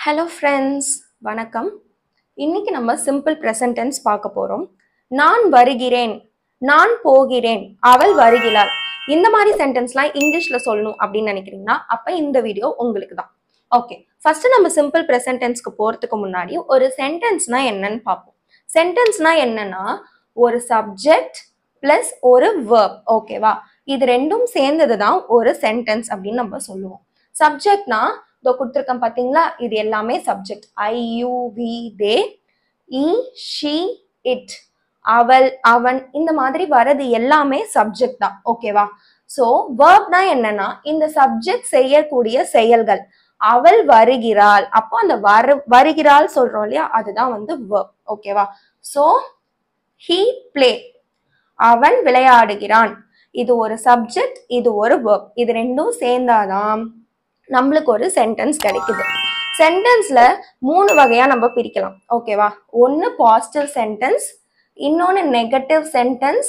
Hello friends, வணக்கம். இன்னைக்கு நம்ம சிம்பிள் present tense பார்க்க போறோம். நான் வருகிறேன், நான் போகிறேன், அவள் வருகிறாள். இந்த மாதிரி சென்டென்ஸ்லாம் இங்கிலீஷ்ல சொல்லணும் அப்படின்னு நினைக்கிறீங்கன்னா அப்ப இந்த வீடியோ உங்களுக்கு தான். ஓகே, ஃபர்ஸ்ட் நம்ம சிம்பிள் present tenseக்கு போறதுக்கு முன்னாடி ஒரு சென்டென்ஸ்னா என்னன்னு பார்ப்போம். சென்டென்ஸ்னா என்னன்னா ஒரு சப்ஜெக்ட் பிளஸ் ஒரு verb, ஓகேவா? இது ரெண்டும் சேர்ந்தது தான் ஒரு சென்டென்ஸ் அப்படின்னு நம்ம சொல்லுவோம். சப்ஜெக்ட்னா இதோ கொடுத்துருக்கேன் பார்த்தீங்களா, இது எல்லாமே subject. I you we they, he she it, அவள் அவன், இந்த மாதிரி வரது எல்லாமே சப்ஜெக்ட் தான், ஓகேவா? ஸோ வேர்ப்னா என்னன்னா இந்த சப்ஜெக்ட் செய்யக்கூடிய செயல்கள். அவள் வருகிறாள், அப்போ அந்த வருகிறாள் சொல்றோம் இல்லையா, அதுதான் வந்து வேர்ப், ஓகேவா? ஸோ ஹீ பிளே, அவன் விளையாடுகிறான். இது ஒரு சப்ஜெக்ட், இது ஒரு வேர்ப். இது ரெண்டும் சேர்ந்தாதான் நம்மளுக்கு ஒரு சென்டென்ஸ் கிடைக்குது. சென்டென்ஸ்ல 3 வகையா நம்ம பிரிக்கலாம், ஓகேவா? ஒன்னு பாசிட்டிவ் சென்டென்ஸ், இன்னொன்னு நெகட்டிவ் சென்டென்ஸ்,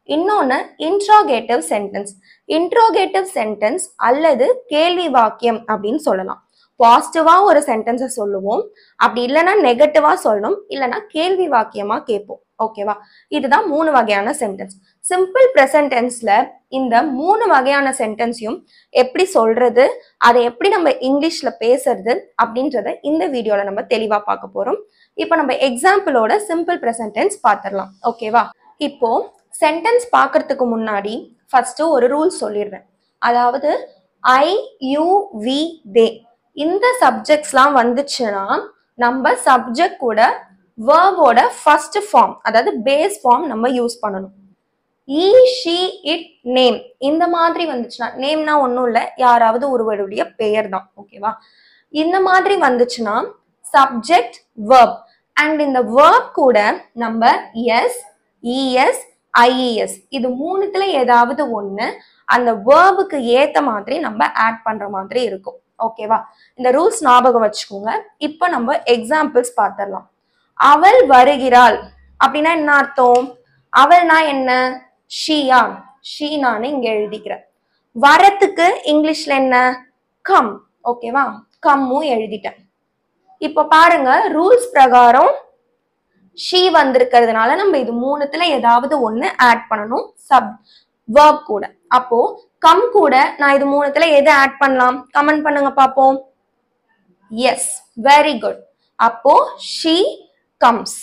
இன்னொன்னு இன்ட்ரோகேட்டிவ் சென்டென்ஸ். இன்ட்ரோகேட்டிவ் சென்டென்ஸ் அல்லது கேள்வி வாக்கியம் அப்படின்னு சொல்லலாம். பாசிட்டிவா ஒரு சென்டென்ஸை சொல்லுவோம், அப்படி இல்லைன்னா நெகட்டிவா சொல்லணும், இல்லைன்னா கேள்வி வாக்கியமா கேட்போம், ஓகேவா? இதுதான் 3 வகையான சென்டென்ஸ். சிம்பிள் பிரசன்ட் டென்ஸ்ல இந்த 3 வகையான சென்டென்ஸையும் எப்படி சொல்றது, அதை எப்படி நம்ம இங்கிலீஷ்ல பேசுறது அப்படின்றத இந்த வீடியோல நம்ம தெளிவா பார்க்க போறோம். இப்போ நம்ம எக்ஸாம்பிளோட சிம்பிள் பிரசன்ட் டென்ஸ் பார்த்துடலாம், ஓகேவா? இப்போ சென்டென்ஸ் பார்க்கறதுக்கு முன்னாடி ஃபர்ஸ்ட் ஒரு ரூல் சொல்லிடுறேன். அதாவது ஐ யூ வி தே இந்த சப்ஜெக்ட்ஸ்லாம் வந்துச்சுன்னா நம்ம சப்ஜெக்ட் கூட வேர்போட ஃபர்ஸ்ட் ஃபார்ம், அதாவது பேஸ் ஃபார்ம் நம்ம யூஸ் பண்ணணும். ஈ ஷி இட் நேம் இந்த மாதிரி வந்துச்சுன்னா, நேம்னா ஒன்றும் இல்லை, யாராவது ஒருவருடைய பெயர் தான், ஓகேவா? இந்த மாதிரி வந்துச்சுன்னா சப்ஜெக்ட் வேர்ப், அண்ட் இந்த வேர்ப் கூட நம்ம எஸ், இஎஸ், ஐஇஎஸ் இது மூணுத்துல ஏதாவது ஒன்று அந்த வேர்புக்கு ஏத்த மாதிரி நம்ம ஆட் பண்ற மாதிரி இருக்கும், ஓகேவா? இந்த ரூல்ஸ் ஞாபகம் வச்சுக்கோங்க. இப்போ நம்ம எக்ஸாம்பிள்ஸ் பார்த்துடலாம். அவள் வருகிறாள் அப்படின்னா என்ன அர்த்தம்? அவள்னா என்ன? ஷீயா, ஷீ நான் இங்க எழுதிக்கிறேன். வரத்துக்கு இங்கிலீஷ்ல என்ன? கம், ஓகேவா? கம்மும் எழுதிட்டேன். இப்போ பாருங்க, ரூல்ஸ் பிரகாரம் ஷீ வந்திருக்கிறதுனால நம்ம இது மூணுத்துல ஏதாவது ஒண்ணு ஆட் பண்ணணும் வேர்ப் கூட. அப்போ கம் கூட நான் இது மூணுத்துல எது ஆட் பண்ணலாம்? கமெண்ட் பண்ணுங்க பாப்போம். Yes, very good. அப்போ ஷீ கம்ஸ்,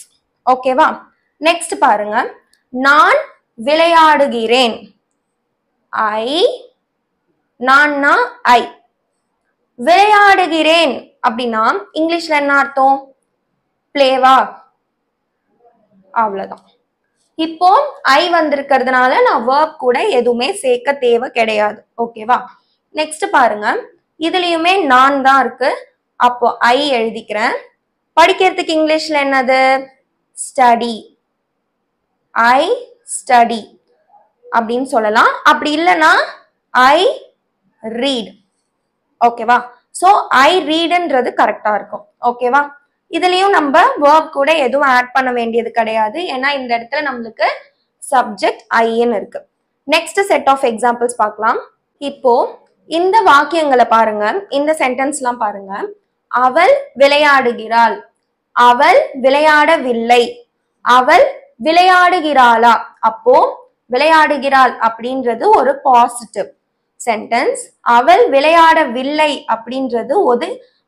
ஓகேவா? நெக்ஸ்ட் பாருங்க, நான் விளையாடுகிறேன். ஐ, நான்னா ஐ, விளையாடுகிறேன் அப்படின்னா இங்கிலீஷ்ல என்ன அர்த்தம்? பிளேவா, அவ்வளவுதான். இப்போ ஐ வந்திருக்கிறதுனால நான் வேர்ப் கூட எதுவுமே சேர்க்க தேவை கிடையாது, ஓகேவா? நெக்ஸ்ட் பாருங்க, இதுலயுமே நான் தான் இருக்கு, அப்போ ஐ எழுதிக்கிறேன். படிக்கிறதுக்கு இங்கிலீஷ்ல என்னது? ஸ்டடி, ஐ ஸ்டடி அப்படின்னு சொல்லலாம். அப்படி இல்லைன்னா ஐ ரீட், ஓகேவா? சோ ஐ ரீட்ன்றது கரெக்டா இருக்கும், ஓகேவா? இதுலயும் நம்ம வேர்ப் கூட எதுவும் ஆட் பண்ண வேண்டியது கிடையாது, ஏன்னா இந்த இடத்துல நம்மளுக்கு சப்ஜெக்ட் ஐன்னு இருக்கு. நெக்ஸ்ட் செட் ஆஃப் எக்ஸாம்பிள்ஸ் பார்க்கலாம். இப்போ இந்த வாக்கியங்களை பாருங்க, இந்த சென்டென்ஸ்லாம் பாருங்க. அவள் விளையாடுகிறாள், அவள் விளையாடவில்லை, அவள் விளையாடுகிறாளா? அப்போ விளையாடுகிறாள் அப்படின்றது ஒரு பாசிட்டிவ் சென்டென்ஸ், அவள் விளையாடவில்லை அப்படின்றது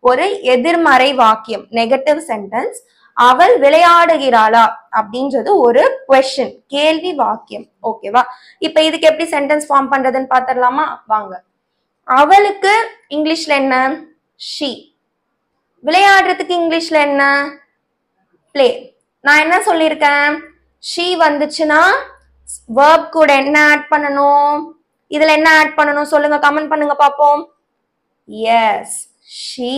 ஒரு எதிர்மறை வாக்கியம், நெகட்டிவ் சென்டென்ஸ். அவள் விளையாடுகிறாளா அப்படின்றது ஒரு குவெஸ்சன், கேள்வி வாக்கியம், ஓகேவா? இப்ப இதுக்கு எப்படி சென்டென்ஸ் ஃபார்ம் பண்றதுன்னு பாத்திரலாமா? வாங்க. அவளுக்கு இங்கிலீஷ்ல என்ன? ஷீ. விளையாடுறதுக்கு இங்கிலீஷ்ல என்ன? பிளே. நான் என்ன சொல்லியிருக்கேன்? ஷீ வந்துச்சுன்னா வேர்ப் கூட என்ன ஆட் பண்ணணும்? இதுல என்ன ஆட் பண்ணணும் சொல்லுங்க, கமெண்ட் பண்ணுங்க பாப்போம். எஸ், ஷீ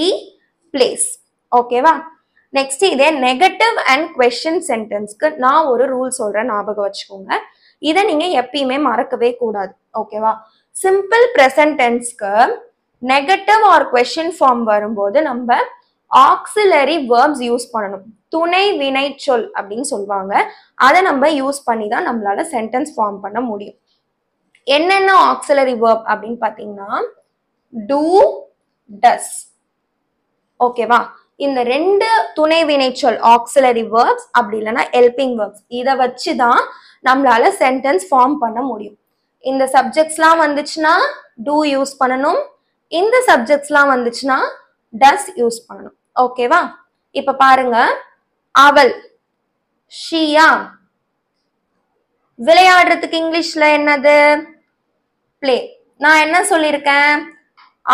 பிளேஸ், ஓகேவா? நெக்ஸ்ட் இதே நெகட்டிவ் அண்ட் குவெஸ்சன் சென்டென்ஸ்க்கு நான் ஒரு ரூல் சொல்றேன், ஞாபகம் வச்சுக்கோங்க. இதை நீங்க எப்பயுமே மறக்கவே கூடாது, ஓகேவா? சிம்பிள் பிரசன்ட் டென்ஸ்க்கு நெகட்டிவ் ஆர் குவெஸ்சன் ஃபார்ம் வரும்போது நம்ம ஆக்சிலரி வேர்ப்ஸ் யூஸ் பண்ணணும். துணை வினை சொல் அப்படின்னு சொல்லுவாங்க. அதை நம்ம யூஸ் பண்ணி தான் நம்மளால சென்டென்ஸ் ஃபார்ம் பண்ண முடியும். என்னென்ன ஆக்சிலரி வேர்ப் அப்படின்னு பாத்தீங்கன்னா do, does, ஓகேவா? இந்த ரெண்டு துணை வினைச்சொல் ஆக்சிலரி verbs அப்படி இல்லைன்னா ஹெல்பிங் verbs இதை வச்சுதான் நம்மளால சென்டென்ஸ் ஃபார்ம் பண்ண முடியும். இந்த சப்ஜெக்ட்ஸ்லாம் வந்துச்சுன்னா do யூஸ் பண்ணணும், இந்த சப்ஜெக்ட்ஸ்லாம் வந்துச்சுன்னா does யூஸ் பண்ணணும். ஓகேவா? இப்ப பாருங்க, அவள் ஷியா. விளையாடுறதுக்கு இங்கிலீஷ்ல என்னது? பிளே. நான் என்ன சொல்லியிருக்கேன்?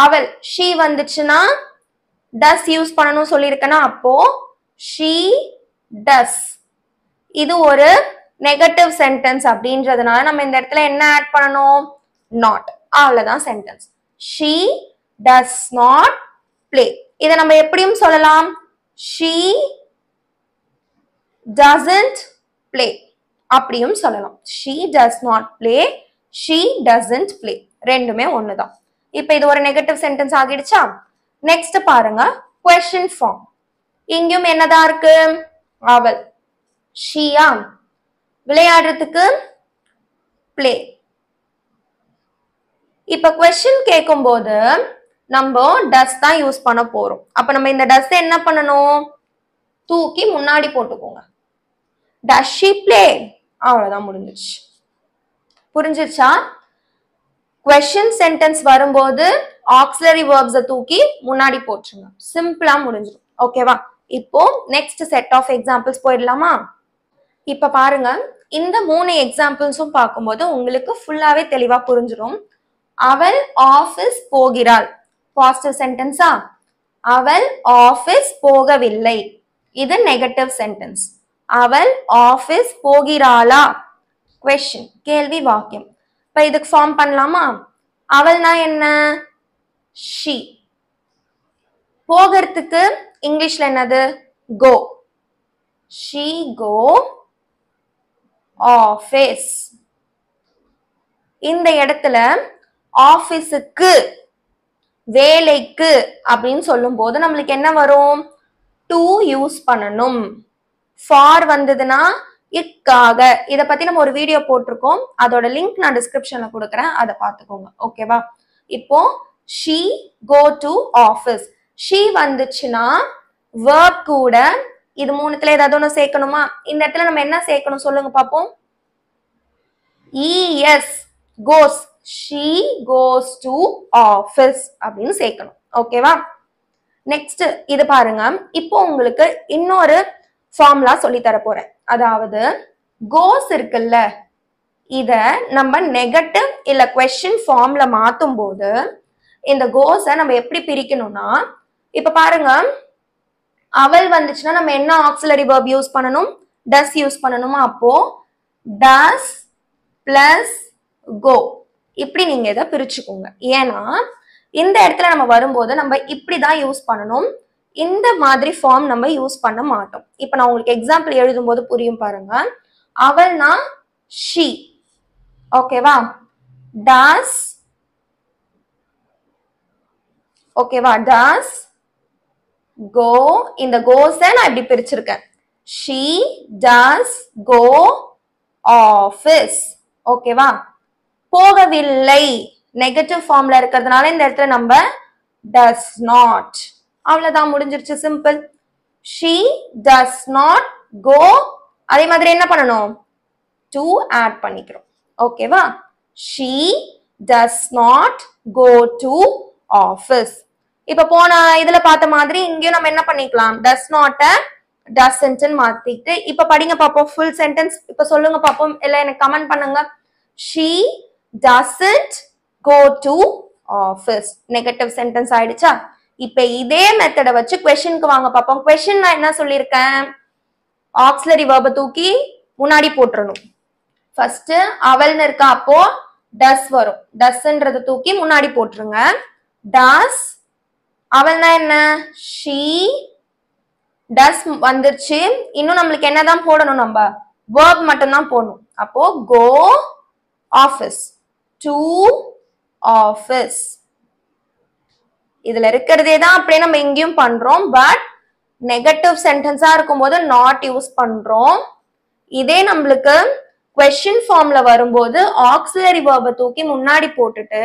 அவள் ஷீ வந்துச்சுன்னா டஸ் யூஸ் பண்ணணும் சொல்லியிருக்கேன்னா, அப்போ ஷீ டஸ். இது ஒரு நெகட்டிவ் சென்டென்ஸ் அப்படின்றதுனால நம்ம இந்த இடத்துல என்ன ஆட் பண்ணணும்? நாட். அவ்வளவுதான் sentence. She does not play. இதை நம்ம எப்படியும் சொல்லலாம்? ஷீ டசன்ட் பிளே அப்படியும் சொல்லலாம். She does not play, she doesn't play, ரெண்டுமே ஒண்ணுதான். இப்ப இது ஒரு நெகட்டிவ் சென்டென்ஸ் ஆகிடுச்சா? நெக்ஸ்ட் பாருங்க, கொஸ்டின் ஃபார்ம். இங்கேயும் என்னதான் இருக்கு? அவள் ஷியா. விளையாடுறதுக்கு பிளே. இப்ப கொஸ்டின் கேட்கும் போது நம்ம டஸ் தான் யூஸ் பண்ண போறோம். அப்ப நம்ம இந்த டஸ் என்ன பண்ணணும்? தூக்கி முன்னாடி போட்டுக்கோங்க. டஸ் ஷி பிளே. அவ்வளவுதான், முடிஞ்சிருச்சு. புரிஞ்சிருச்சா? கொஸ்டின் சென்டென்ஸ் வரும்போது ஆக்சிலரி verbs தூக்கி முன்னாடி போட்டுருங்க. சிம்பிளா முடிஞ்சிடும். ஓகேவா? இப்போ நெக்ஸ்ட் செட் ஆஃப் எக்ஸாம்பிள்ஸ் போயிடலாமா? இப்ப பாருங்க, இந்த 3 எக்ஸாம்பிள்ஸும் பார்க்கும்போது உங்களுக்கு ஃபுல்லாவே தெளிவா புரிஞ்சிடும். அவள் ஆபீஸ் போகிறாள். பாசிட்டிவ் சென்டென்ஸா? அவள் ஆபீஸ் போகவில்லை. இது நெகட்டிவ் சென்டென்ஸ். அவள் ஆபீஸ் போகிறாளா? கொஸ்டின், கேள்வி வாக்கியம். இப்ப இதுக்கு ஃபார்ம் பண்ணலாமா? அவள்னா என்ன? ஷீ. போகிறதுக்கு இங்கிலீஷ்ல என்னது? கோ. She go office. இந்த இடத்துல ஆபீஸுக்கு, வேலைக்கு அப்படின்னு சொல்லும் போது நம்மளுக்கு என்ன வரும்? டு யூஸ் பண்ணணும். ஃபார் வந்ததுன்னா இக்காக. இத பத்தி நம்ம ஒரு வீடியோ போட்டிருக்கோம், அதோட லிங்க் நான் டிஸ்கிரிப்ஷன்ல கொடுக்குறேன், அதை பார்த்துக்கோங்க. ஓகேவா? இப்போ she go to office. she வந்துச்சுன்னா verb கூட இது மூணுத்துல ஏதாவது ஒண்ணு சேர்க்கணுமா? இந்த இடத்துல நம்ம என்ன சேர்க்கணும் சொல்லுங்க பாப்போம். es goes. she goes to office அப்படின்னு சேர்க்கணும். ஓகேவா? நெக்ஸ்ட் இது பாருங்க, இப்போ உங்களுக்கு இன்னொரு ஃபார்முலா சொல்லி தர போறேன். அதாவது கோஸ் இருக்குல்ல, இத நம்ம நெகட்டிவ் இல்ல கொஸ்டின் ஃபார்ம்ல மாத்தும் போது இந்த கோஸை நம்ம எப்படி பிரிக்கணும்னா, இப்ப பாருங்க, அவள் வந்துச்சுன்னா நம்ம என்ன ஆக்சிலரி verb யூஸ் பண்ணணும்? டஸ் யூஸ் பண்ணணுமா? அப்போ டஸ் பிளஸ் கோ. இப்படி நீங்க இதை பிரிச்சுக்கோங்க. ஏன்னா இந்த இடத்துல நம்ம வரும்போது நம்ம இப்படிதான் யூஸ் பண்ணணும். இந்த மாதிரி ஃபார்ம் நம்ம யூஸ் பண்ண மாட்டோம். இப்ப நான் உங்களுக்கு எக்ஸாம்பிள் எழுதும் போது புரியும் பாருங்க. அவள்னா ஷீ. ஓகேவா? டஸ். ஓகேவா? டஸ் கோ. இந்த கோஸை நான் இப்படி பிரிச்சிருக்கேன். She does go office. ஓகேவா? போகவில்லை நெகட்டிவ் ஃபார்ம்ல இருக்கிறதுனால இந்த இடத்துல நம்ம does not. அவ்வளவுதான், முடிஞ்சிருச்சு. Simple. she does not go. அதே மாதிரி என்ன பண்ணணும்? to add பண்ணிக்கிறோம். ஓகேவா? she does not go to office. இப்ப போன இதுல பார்த்த மாதிரி இங்கேயும் நம்ம என்ன பண்ணிக்கலாம்? does not doesn't மாத்திட்டு இப்ப படிங்க பாப்போம் ஃபுல் சென்டென்ஸ். இப்ப சொல்லுங்க பாப்போம், இல்ல எனக்கு கமெண்ட் பண்ணுங்க. she doesn't go to office. Negative sentence ஆயிடுச்சா? இப்ப இதே மெத்தட வச்சு क्वेश्चनக்கு வாங்க பாப்போம். क्वेश्चन நான் என்ன சொல்லிருக்கேன்? ஆக்சிலரி verb தூக்கி முன்னாடி போட்டுறணும். ஃபர்ஸ்ட் அவள்னு இருக்கா, அப்போ does வரும். doesன்றத தூக்கி முன்னாடி போட்டுருங்க. does. அவள்னா என்ன? she. does வந்துருச்சு. இன்னும் நம்மளுக்கு என்னதான் போடணும்? நம்ம verb மட்டும் தான் போடணும். அப்போ go office. to office. இதுல இருக்கிறதே தான் அப்படியே நம்ம இங்கேயும் பண்றோம். பட் நெகட்டிவ் சென்டென்ஸா இருக்கும்போது நாட் யூஸ் பண்றோம். இதே நம்மளுக்கு கொஸ்டின் ஃபார்ம்ல வரும்போது ஆக்சிலரி verb தூக்கி முன்னாடி போட்டுட்டு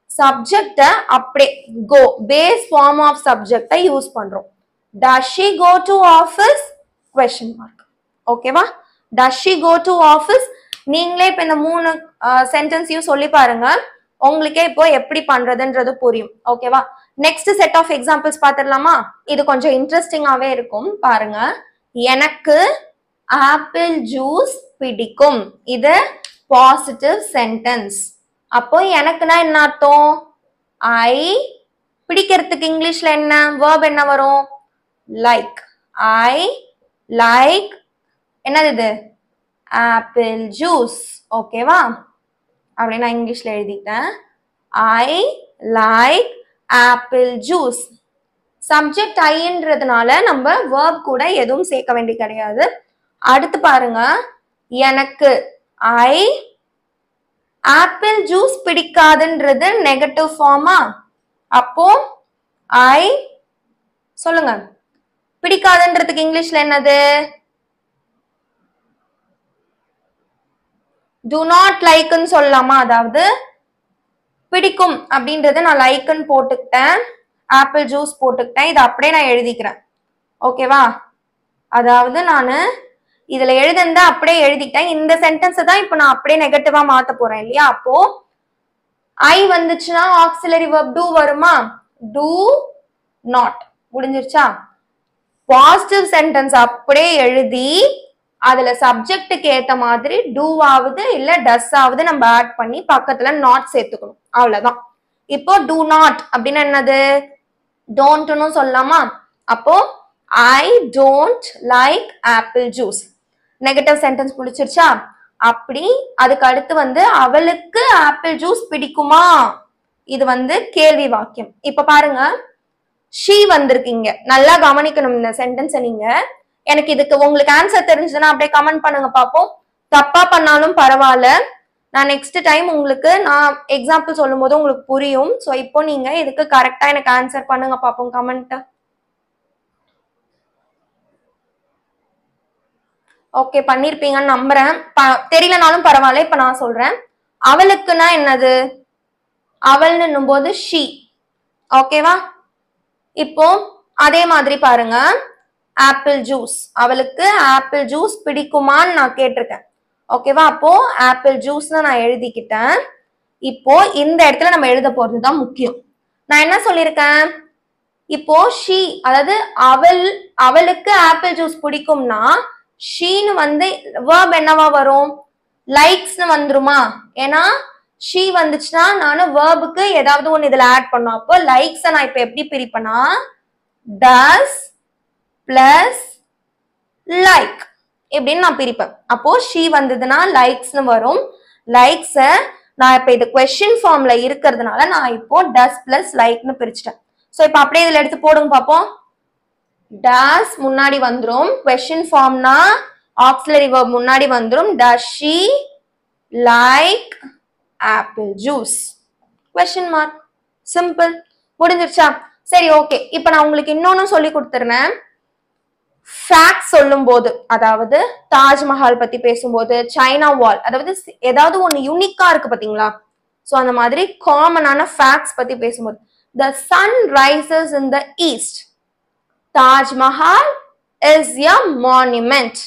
சப்ஜெக்ட அப்படியே கோ பேஸ் ஃபார்ம் ஆஃப் சப்ஜெக்டை யூஸ் பண்றோம். Does she go to office? Question mark. ஓகேவா? Does she go to office? நீங்களே இப்ப இந்த மூணு சென்டென்ஸையும் சொல்லி பாருங்க. உங்களுக்கே இப்போ எப்படி பண்றதுன்றது புரியும். ஓகேவா? நெக்ஸ்ட் செட் ஆஃப் எக்ஸாம்பிள்ஸ் பார்த்துடலாமா? இது கொஞ்சம் இன்ட்ரெஸ்டிங்காவே இருக்கும். பாருங்க. எனக்கு ஆப்பிள் ஜூஸ் பிடிக்கும். இது பாசிட்டிவ் சென்டென்ஸ். அப்போ எனக்குன்னா என்ன அர்த்தம்? ஐ. பிடிக்கிறதுக்கு இங்கிலீஷ்ல என்ன verb என்ன வரும்? லைக். ஐ லைக் என்னது இது? Apple juice. ஓகேவா? அப்படி நான் இங்கிலீஷ்ல எழுதிட்டேன். I like apple juice. Subject ஐன்றதுனால நம்ம verb கூட எதுவும் சேர்க்க வேண்டிய கிடையாது. அடுத்து பாருங்க, எனக்கு ஐ ஆப்பிள் ஜூஸ் பிடிக்காதுன்றது நெகட்டிவ் ஃபார்மா? அப்போ ஐ சொல்லுங்க, பிடிக்காதுன்றதுக்கு இங்கிலீஷ்ல என்னது? do not like ன்னு சொல்லலாமா? அதாவது பிடிக்கும் அப்படின்றது நான் லைக்னு போட்டுக்கிட்டேன், ஆப்பிள் ஜூஸ் போட்டுக்கிட்டேன், இதை அப்படியே நான் எழுதிக்கிறேன். ஓகேவா? அதாவது நான் இதுல எழுதுனத அப்படியே எழுதிட்டேன். இந்த சென்டென்ஸ் தான் இப்ப நான் அப்படியே நெகட்டிவா மாத்த போறேன் இல்லையா? அப்போ ஐ வந்துச்சுன்னா ஆக்சிலரி வெர்ப் do வருமா? do not. முடிஞ்சிருச்சா? பாசிட்டிவ் சென்டென்ஸ் அப்படியே எழுதி அதுல சப்ஜெக்ட்டுக்கு ஏத்த மாதிரி do ஆகுது இல்ல does ஆகுது நம்ம ஆட் பண்ணி பக்கத்துல not சேர்த்துக்கணும். அவ்வளவுதான். இப்போ do not அப்படின்னா என்னது? don't சொல்லலாமா? அப்போ I don't like apple juice. Negative sentence முடிச்சிருச்சா? அப்படி அதுக்கு அடுத்து வந்து அவளுக்கு ஆப்பிள் ஜூஸ் பிடிக்குமா? இது வந்து கேள்வி வாக்கியம். இப்ப பாருங்க, she வந்திருக்கீங்க. நல்லா கவனிக்கணும் இந்த சென்டென்ஸை நீங்க. எனக்கு இதுக்கு உங்களுக்கு ஆன்சர் தெரிஞ்சதுன்னா அப்படியே கமெண்ட் பண்ணுங்க பாப்போம். தப்பா பண்ணாலும் பரவாயில்ல, நான் நெக்ஸ்ட் டைம் உங்களுக்கு நான் எக்ஸாம்பிள் சொல்லும் போது உங்களுக்கு புரியும். ஸோ இப்போ நீங்க இதுக்கு கரெக்டா எனக்கு ஆன்சர் பண்ணுங்க பாப்போம் கமெண்ட். ஓகே, பண்ணிருப்பீங்கன்னு நம்புறேன். தெரியலனாலும் பரவாயில்ல, இப்ப நான் சொல்றேன். அவளுக்குன்னா என்னது? அவள்னும் போது she. ஓகேவா? இப்போ அதே மாதிரி பாருங்க, ஆப்பிள் ஜூஸ். அவளுக்கு ஆப்பிள் ஜூஸ் பிடிக்குமான்னு நான் கேட்டிருக்கேன். ஓகேவா? அப்போ ஆப்பிள் ஜூஸ்னு நான் எழுதிக்கிட்டேன். இப்போ இந்த இடத்துல நம்ம எழுத போறதுதான் முக்கியம். நான் என்ன சொல்லியிருக்கேன்? இப்போ she, அதாவது அவளுக்கு ஆப்பிள் ஜூஸ் பிடிக்கும்னா ஷீன்னு வந்து verb என்னவா வரும்? லைக்ஸ்னு வந்துருமா? ஏன்னா she வந்துச்சுன்னா நானு verbக்கு ஏதாவது ஒண்ணு இதுல ஆட் பண்ணும். அப்போ லைக்ஸ் நான் இப்ப எப்படி பிரிப்பேனா does பிளஸ் லைக் எப்படின்னு நான் பிரிப்பேன். அப்போ she வந்ததுன்னா லைக்ஸ்னு வரும். லைக்ஸ நான் இப்ப இது கொஸ்டின் ஃபார்ம்ல இருக்கிறதுனால நான் இப்போ does பிளஸ் லைக்னு பிரிச்சுட்டேன். சோ இப்ப அப்படியே இதுல எடுத்து போடுங்க பாப்போம். does முன்னாடி வந்துரும், question formனா auxiliary verb முன்னாடி வந்துரும். does she like apple juice? question mark. simple. முடிஞ்சிருச்சா? சரி, ஓகே. இப்ப நான் உங்களுக்கு இன்னொன்னு சொல்லி கொடுத்துறேன். ஃபேக்ட் சொல்லும் போது, அதாவது தாஜ்மஹால் பத்தி பேசும்போது, சைனா வால், அதாவது ஏதாவது ஒண்ணு யூனிக்கா இருக்கு பாத்தீங்களா? சோ அந்த மாதிரி காமனான ஃபேக்ட்ஸ் பத்தி பேசும்போது, the sun rises in the east. Taj Mahal is a monument.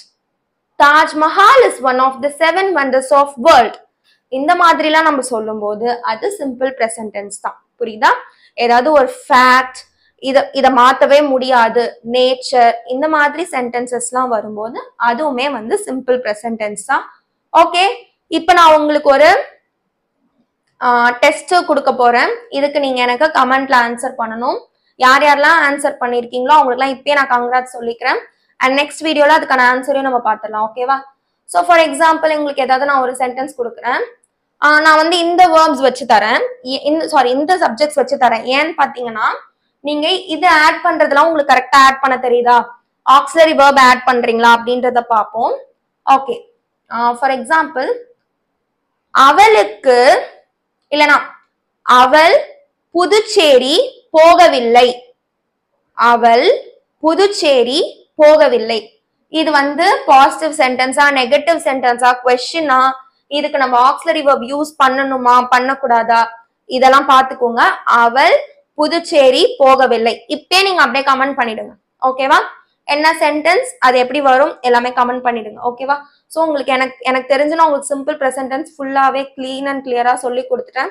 Taj Mahal is one of the 7 wonders of world. இந்த மாதிரிலாம் நம்ம சொல்லும்போது அது சிம்பிள் பிரசன்ட் டென்ஸ் தான். புரியுதா? ஏதாவது ஒரு ஃபேக்ட், இத மாத்தவே முடியாது, நேச்சர், இந்த மாதிரி சென்டென்சஸ்லாம் வரும்போது அதுவுமே வந்து சிம்பிள் பிரசன்ட் டென்ஸ் தான். ஓகே, இப்போ நான் உங்களுக்கு ஒரு டெஸ்ட் கொடுக்க போறேன். இதுக்கு நீங்க எனக்கு கமெண்ட்ல ஆன்சர் பண்ணணும். யார் யாரெல்லாம் ஆன்சர் பண்ணிருக்கீங்களோ அவங்களுக்குலாம் இப்பயே நான் கங்க்ராட்ஸ் சொல்லிக்கிறேன். அண்ட் நெக்ஸ்ட் வீடியோல அதுக்கான ஆன்சரையும் நம்ம பார்த்துடலாம். ஓகேவா? ஸோ ஃபார் எக்ஸாம்பிள் உங்களுக்கு ஏதாவது நான் ஒரு சென்டென்ஸ் கொடுக்குறேன். நான் வந்து இந்த வேர்ப்ஸ் வச்சு தரேன், இந்த சப்ஜெக்ட்ஸ் வச்சு தரேன். ஏன்னு பாத்தீங்கன்னா நீங்க இது ஆட் பண்றதுலாம் உங்களுக்கு கரெக்டா ஆட் பண்ண தெரியுதா, ஆக்சிலரி வேர்ப் ஆட் பண்றீங்களா அப்படின்றத பார்ப்போம். ஓகே, ஃபார் எக்ஸாம்பிள் அவளுக்கு இல்லனா அவள் புதுச்சேரி போகவில்லை. அவள் புதுச்சேரி போகவில்லை. இது வந்து பாசிட்டிவ் சென்டென்ஸா, நெகட்டிவ் சென்டென்ஸா, கொஸ்டினா, இதுக்கு நம்ம ஆக்சிலரி வெர்ப் யூஸ் பண்ணணுமா பண்ணக்கூடாதா இதெல்லாம் பாத்துக்கோங்க. அவள் புதுச்சேரி போகவில்லை. இப்பே நீங்க அப்படியே கமெண்ட் பண்ணிடுங்க. ஓகேவா? என்ன சென்டென்ஸ், அது எப்படி வரும் எல்லாமே கமெண்ட் பண்ணிடுங்க. ஓகேவா? ஸோ உங்களுக்கு எனக்கு தெரிஞ்சு நான் உங்களுக்கு சிம்பிள் ப்ரெசன்ட் டென்ஸ் ஃபுல்லாவே க்ளீன் அண்ட் கிளியரா சொல்லி கொடுத்துட்டேன்.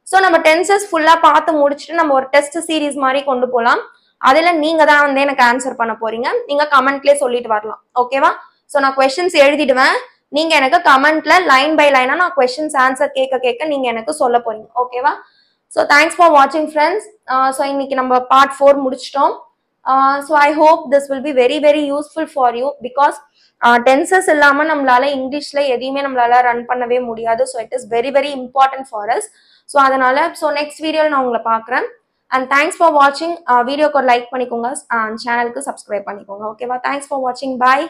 ஸோ நம்ம டென்சஸ் ஃபுல்லா பார்த்து முடிச்சுட்டு நம்ம ஒரு டெஸ்ட் சீரீஸ் மாதிரி கொண்டு போகலாம். அதுல நீங்க தான் வந்து எனக்கு ஆன்சர் பண்ண போறீங்க. நீங்க கமெண்ட்லயே சொல்லிட்டு வரலாம். ஓகேவா? ஸோ நான் கொஸ்டின்ஸ் எழுதிடுவேன். நீங்க எனக்கு கமெண்ட்ல லைன் பை லைனா நான் கொஸ்டின்ஸ் ஆன்சர் கேட்க நீங்க எனக்கு சொல்ல போறீங்க. ஓகேவா? ஸோ தேங்க்ஸ் ஃபார் வாட்சிங் ஃப்ரெண்ட்ஸ். ஸோ இன்னைக்கு நம்ம பார்ட் 4 முடிச்சிட்டோம். So I hope this will be very very useful for you. Because tenses இல்லாம நம்மளால இங்கிலீஷ்ல எதையுமே நம்மளால ரன் பண்ணவே முடியாது. So it is very very important for us. So அதனால நெக்ஸ்ட் வீடியோவில் நான் உங்களை பார்க்குறேன். அண்ட் தேங்க்ஸ் ஃபார் வாட்சிங். வீடியோக்கு ஒரு லைக் பண்ணிக்கோங்க, சேனலுக்கு சப்ஸ்கிரைப் பண்ணிக்கோங்க. ஓகேவா? தேங்க்ஸ் ஃபார் வாட்சிங். பாய்.